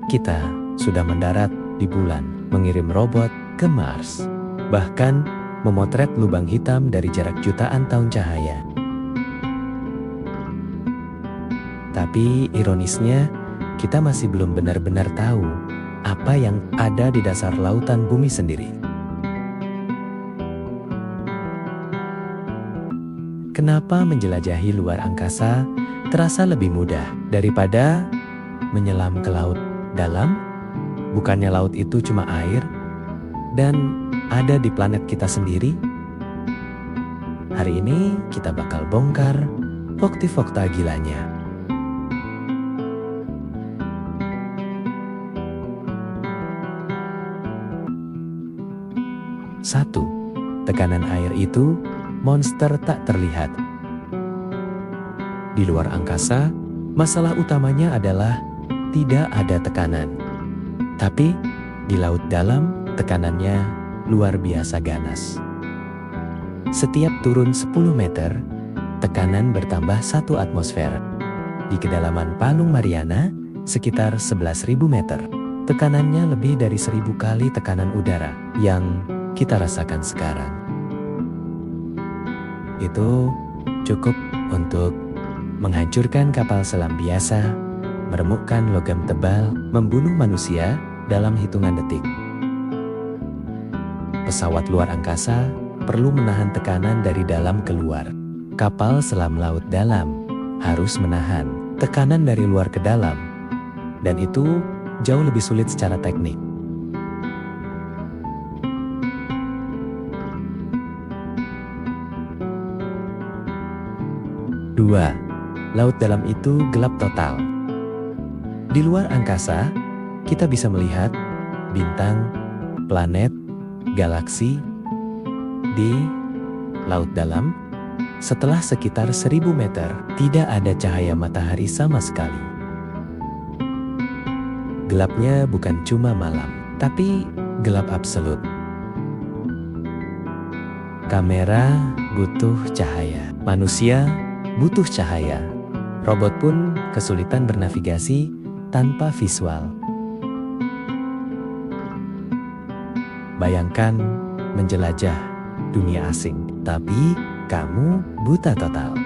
kita sudah mendarat di bulan, mengirim robot ke Mars, bahkan memotret lubang hitam dari jarak jutaan tahun cahaya. Tapi ironisnya, kita masih belum benar-benar tahu apa yang ada di dasar lautan bumi sendiri. Kenapa menjelajahi luar angkasa terasa lebih mudah daripada menyelam ke laut dalam? Bukannya laut itu cuma air dan ada di planet kita sendiri? Hari ini kita bakal bongkar fakta gilanya. Satu, tekanan air itu monster tak terlihat. Di luar angkasa, masalah utamanya adalah tidak ada tekanan. Tapi di laut dalam, tekanannya luar biasa ganas. Setiap turun 10 meter, tekanan bertambah 1 atmosfer. Di kedalaman Palung Mariana, sekitar 11.000 meter, tekanannya lebih dari 1.000 kali tekanan udara yang kita rasakan sekarang. Itu cukup untuk menghancurkan kapal selam biasa, meremukkan logam tebal, membunuh manusia dalam hitungan detik. Pesawat luar angkasa perlu menahan tekanan dari dalam keluar. Kapal selam laut dalam harus menahan tekanan dari luar ke dalam. Dan itu jauh lebih sulit secara teknik. Dua, laut dalam itu gelap total. Di luar angkasa, kita bisa melihat bintang, planet, galaksi. Di laut dalam, setelah sekitar 1.000 meter, tidak ada cahaya matahari sama sekali. Gelapnya bukan cuma malam, tapi gelap absolut. Kamera butuh cahaya, manusia butuh cahaya. Robot pun kesulitan bernavigasi tanpa visual. Bayangkan menjelajah dunia asing, tapi kamu buta total.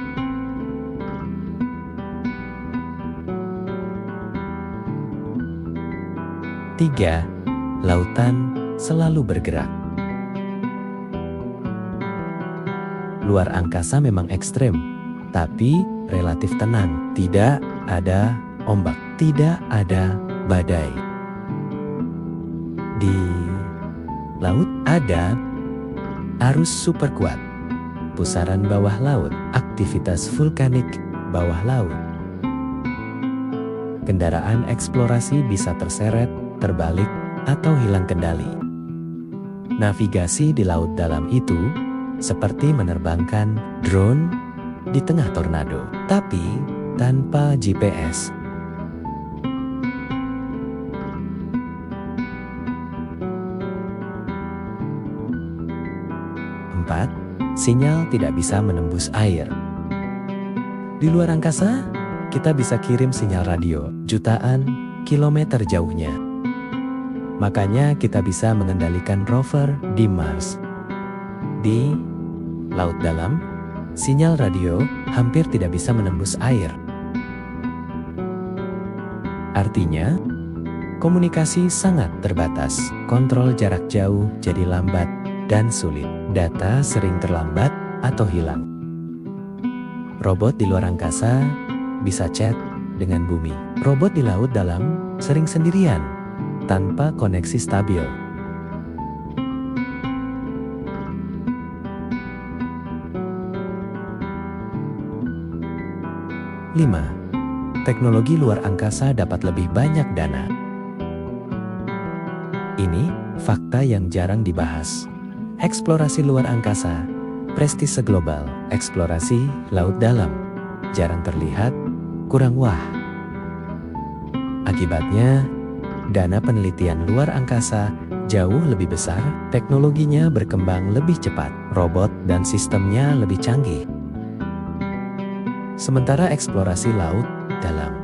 Tiga, lautan selalu bergerak. Luar angkasa memang ekstrem, tapi relatif tenang. Tidak ada ombak, tidak ada badai. Di laut ada arus super kuat, pusaran bawah laut, aktivitas vulkanik bawah laut. Kendaraan eksplorasi bisa terseret, terbalik, atau hilang kendali. Navigasi di laut dalam itu seperti menerbangkan drone di tengah tornado, tapi tanpa GPS. Empat, sinyal tidak bisa menembus air. Di luar angkasa, kita bisa kirim sinyal radio jutaan kilometer jauhnya. Makanya kita bisa mengendalikan rover di Mars. Di laut dalam, sinyal radio hampir tidak bisa menembus air. Artinya, komunikasi sangat terbatas. Kontrol jarak jauh jadi lambat dan sulit. Data sering terlambat atau hilang. Robot di luar angkasa bisa chat dengan bumi. Robot di laut dalam sering sendirian, tanpa koneksi stabil. 5. Teknologi luar angkasa dapat lebih banyak dana. Ini fakta yang jarang dibahas. Eksplorasi luar angkasa, prestise global, eksplorasi laut dalam, jarang terlihat, kurang wah. Akibatnya, dana penelitian luar angkasa jauh lebih besar, teknologinya berkembang lebih cepat, robot dan sistemnya lebih canggih. Sementara eksplorasi laut dalam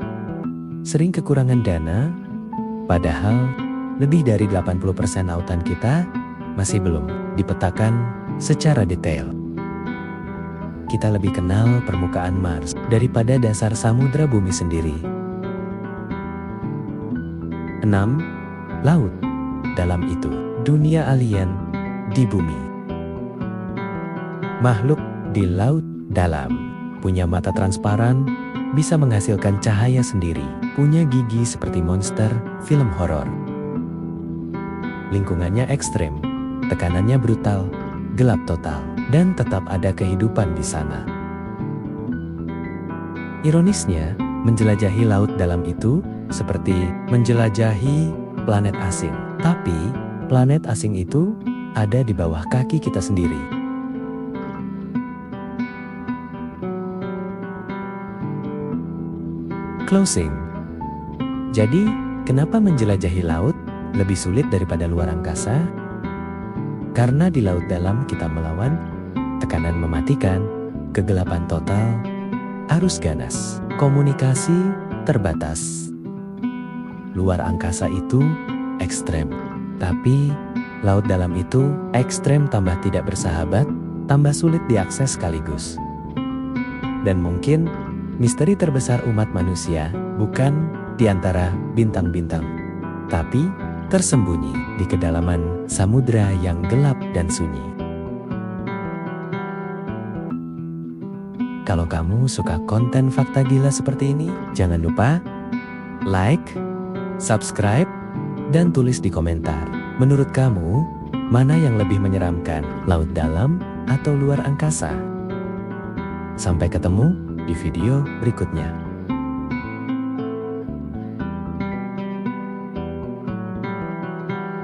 sering kekurangan dana, Padahal, lebih dari 80% lautan kita masih belum dipetakan secara detail. Kita lebih kenal permukaan Mars daripada dasar samudra bumi sendiri. 6. Laut dalam itu, dunia alien di bumi. Makhluk di laut dalam punya mata transparan, bisa menghasilkan cahaya sendiri, punya gigi seperti monster film horor. Lingkungannya ekstrem, tekanannya brutal, gelap total, dan tetap ada kehidupan di sana. Ironisnya, menjelajahi laut dalam itu seperti menjelajahi planet asing. Tapi, planet asing itu ada di bawah kaki kita sendiri. Closing. Jadi, kenapa menjelajahi laut lebih sulit daripada luar angkasa? Karena di laut dalam kita melawan tekanan mematikan, kegelapan total, arus ganas, komunikasi terbatas. Luar angkasa itu ekstrem, tapi laut dalam itu ekstrem tambah tidak bersahabat, tambah sulit diakses sekaligus. Dan mungkin misteri terbesar umat manusia bukan di antara bintang-bintang, tapi tersembunyi di kedalaman samudra yang gelap dan sunyi. Kalau kamu suka konten fakta gila seperti ini, jangan lupa like, subscribe, dan tulis di komentar. Menurut kamu, mana yang lebih menyeramkan, laut dalam atau luar angkasa? Sampai ketemu di video berikutnya.